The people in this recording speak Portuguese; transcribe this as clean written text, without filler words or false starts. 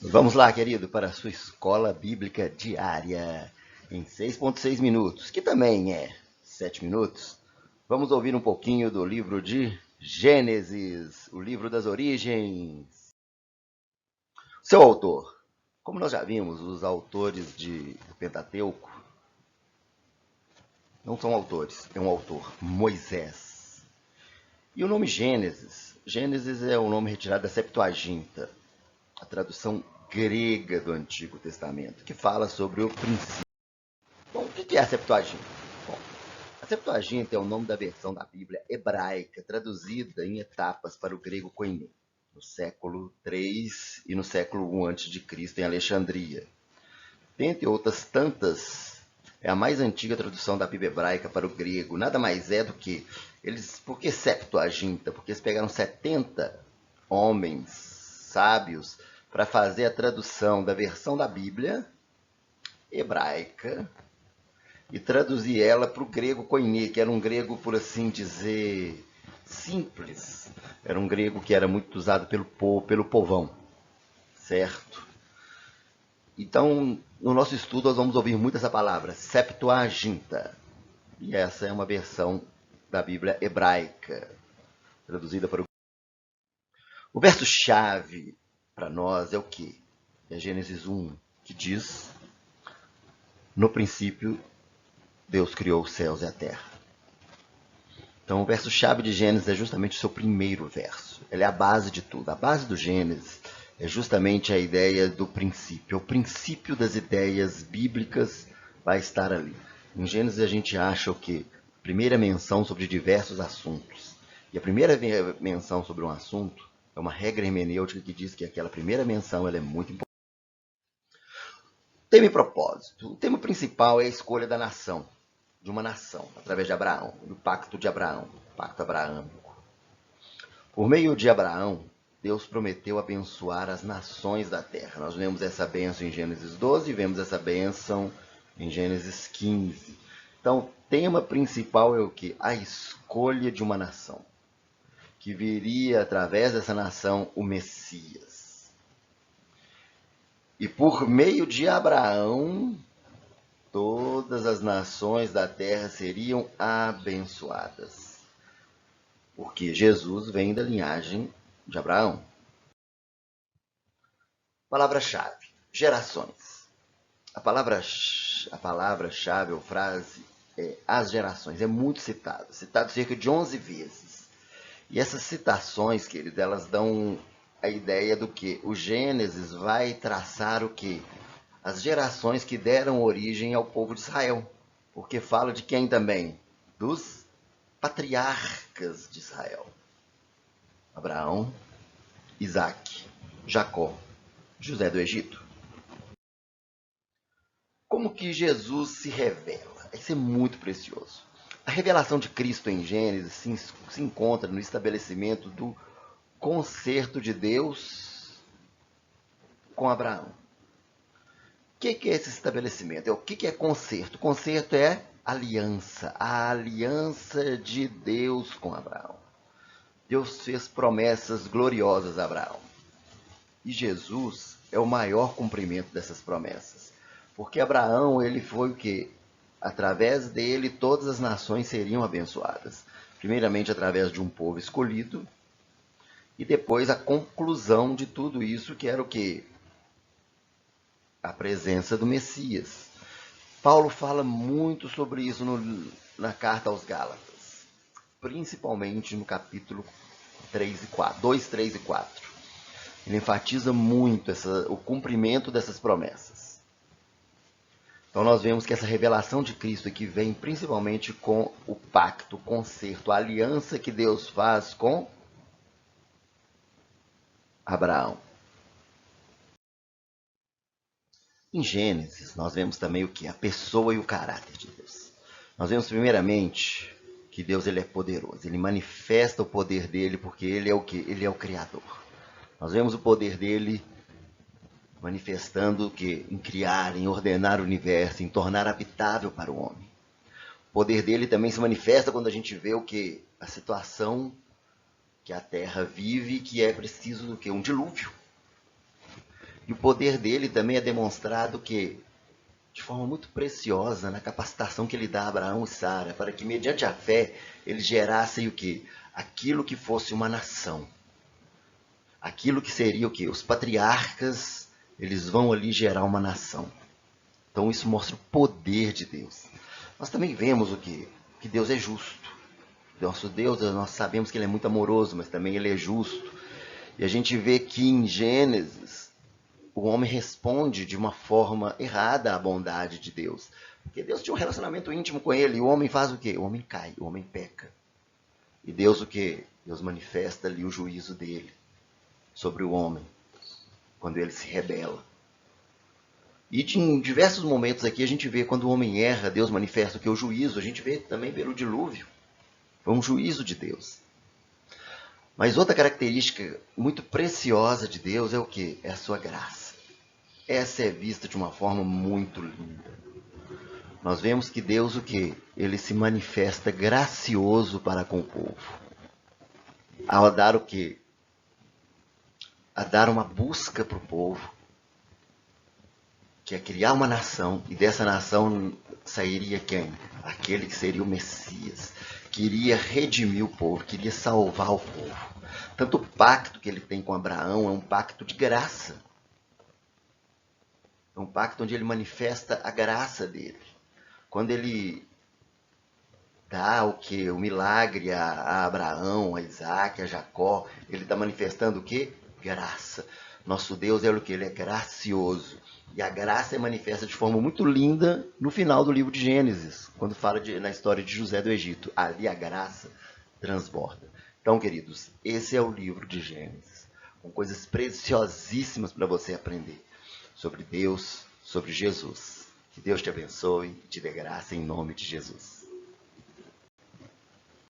Vamos lá, querido, para a sua escola bíblica diária, em 6,6 minutos, que também é 7 minutos. Vamos ouvir um pouquinho do livro de Gênesis, o livro das origens. Seu autor. Como nós já vimos, os autores de Pentateuco não são autores, é um autor, Moisés. E o nome Gênesis? Gênesis é um nome retirado da Septuaginta, a tradução grega do Antigo Testamento, que fala sobre o princípio. Bom, o que é a Septuaginta? Bom, a Septuaginta é o nome da versão da Bíblia hebraica, traduzida em etapas para o grego koiné, no século III e no século I a.C., em Alexandria. Dentre outras tantas, é a mais antiga tradução da Bíblia hebraica para o grego. Nada mais é do que por que Septuaginta? Porque eles pegaram 70 homens sábios para fazer a tradução da versão da Bíblia hebraica e traduzir ela para o grego koiné, que era um grego, por assim dizer, simples. Era um grego que era muito usado pelo povão, certo? Então, no nosso estudo, nós vamos ouvir muito essa palavra, Septuaginta. E essa é uma versão da Bíblia hebraica, traduzida para o verso-chave para nós é o quê? É Gênesis 1, que diz: no princípio, Deus criou os céus e a terra. Então, o verso-chave de Gênesis é justamente o seu primeiro verso. Ele é a base de tudo. A base do Gênesis é justamente a ideia do princípio. O princípio das ideias bíblicas vai estar ali. Em Gênesis a gente acha o quê? Primeira menção sobre diversos assuntos. E a primeira menção sobre um assunto é uma regra hermenêutica que diz que aquela primeira menção ela é muito importante. Tema e propósito. O tema principal é a escolha da nação, de uma nação, através de Abraão, do pacto de Abraão, pacto abraâmico. Por meio de Abraão, Deus prometeu abençoar as nações da terra. Nós vemos essa bênção em Gênesis 12 e vemos essa bênção em Gênesis 15. Então, o tema principal é o quê? A escolha de uma nação, que viria através dessa nação o Messias. E por meio de Abraão, todas as nações da terra seriam abençoadas. Porque Jesus vem da linhagem de Abraão. Palavra-chave: gerações. A palavra-chave ou frase é as gerações. É muito citado cerca de 11 vezes. E essas citações, queridos, elas dão a ideia do que o Gênesis vai traçar o que? As gerações que deram origem ao povo de Israel. Porque fala de quem também? Dos patriarcas de Israel. Abraão, Isaac, Jacó, José do Egito. Como que Jesus se revela? Isso é muito precioso. A revelação de Cristo em Gênesis se encontra no estabelecimento do concerto de Deus com Abraão. O que é esse estabelecimento? O que é concerto? Concerto é aliança, a aliança de Deus com Abraão. Deus fez promessas gloriosas a Abraão. E Jesus é o maior cumprimento dessas promessas. Porque Abraão, ele foi o quê? Através dele, todas as nações seriam abençoadas. Primeiramente, através de um povo escolhido. E depois, a conclusão de tudo isso, que era o quê? A presença do Messias. Paulo fala muito sobre isso na carta aos Gálatas. Principalmente no capítulo 3 e 4, 2, 3 e 4. Ele enfatiza muito o cumprimento dessas promessas. Então nós vemos que essa revelação de Cristo aqui vem principalmente com o pacto, o concerto, a aliança que Deus faz com Abraão. Em Gênesis, nós vemos também o que? A pessoa e o caráter de Deus. Nós vemos primeiramente que Deus ele é poderoso, ele manifesta o poder dele porque ele é o que? Ele é o Criador. Nós vemos o poder dele manifestando o que? Em criar, em ordenar o universo, em tornar habitável para o homem. O poder dele também se manifesta quando a gente vê o que? A situação que a Terra vive, que é preciso do que? Um dilúvio. E o poder dele também é demonstrado que, de forma muito preciosa, na capacitação que ele dá a Abraão e Sara, para que, mediante a fé, eles gerassem o quê? Aquilo que fosse uma nação. Aquilo que seria o quê? Os patriarcas, eles vão ali gerar uma nação. Então isso mostra o poder de Deus. Nós também vemos o quê? Que Deus é justo. Nosso Deus, nós sabemos que ele é muito amoroso, mas também ele é justo. E a gente vê que em Gênesis, o homem responde de uma forma errada à bondade de Deus. Porque Deus tinha um relacionamento íntimo com ele, e o homem faz o quê? O homem cai, o homem peca. E Deus o quê? Deus manifesta ali o juízo dele sobre o homem, quando ele se rebela. E em diversos momentos aqui a gente vê quando o homem erra, Deus manifesta o que? O juízo. A gente vê também pelo dilúvio. Foi um juízo de Deus. Mas outra característica muito preciosa de Deus é o quê? É a sua graça. Essa é vista de uma forma muito linda. Nós vemos que Deus o quê? Ele se manifesta gracioso para com o povo. Ao dar o quê? A dar uma busca para o povo, que é criar uma nação, e dessa nação sairia quem? Aquele que seria o Messias, queria redimir o povo, queria salvar o povo. Tanto o pacto que ele tem com Abraão é um pacto de graça. É um pacto onde ele manifesta a graça dele. Quando ele dá o quê? O milagre a Abraão, a Isaac, a Jacó, ele está manifestando o quê? Graça. Nosso Deus é o que? Ele é gracioso. E a graça é manifesta de forma muito linda no final do livro de Gênesis, quando fala na história de José do Egito. Ali a graça transborda. Então, queridos, esse é o livro de Gênesis, com coisas preciosíssimas para você aprender sobre Deus, sobre Jesus. Que Deus te abençoe e te dê graça em nome de Jesus.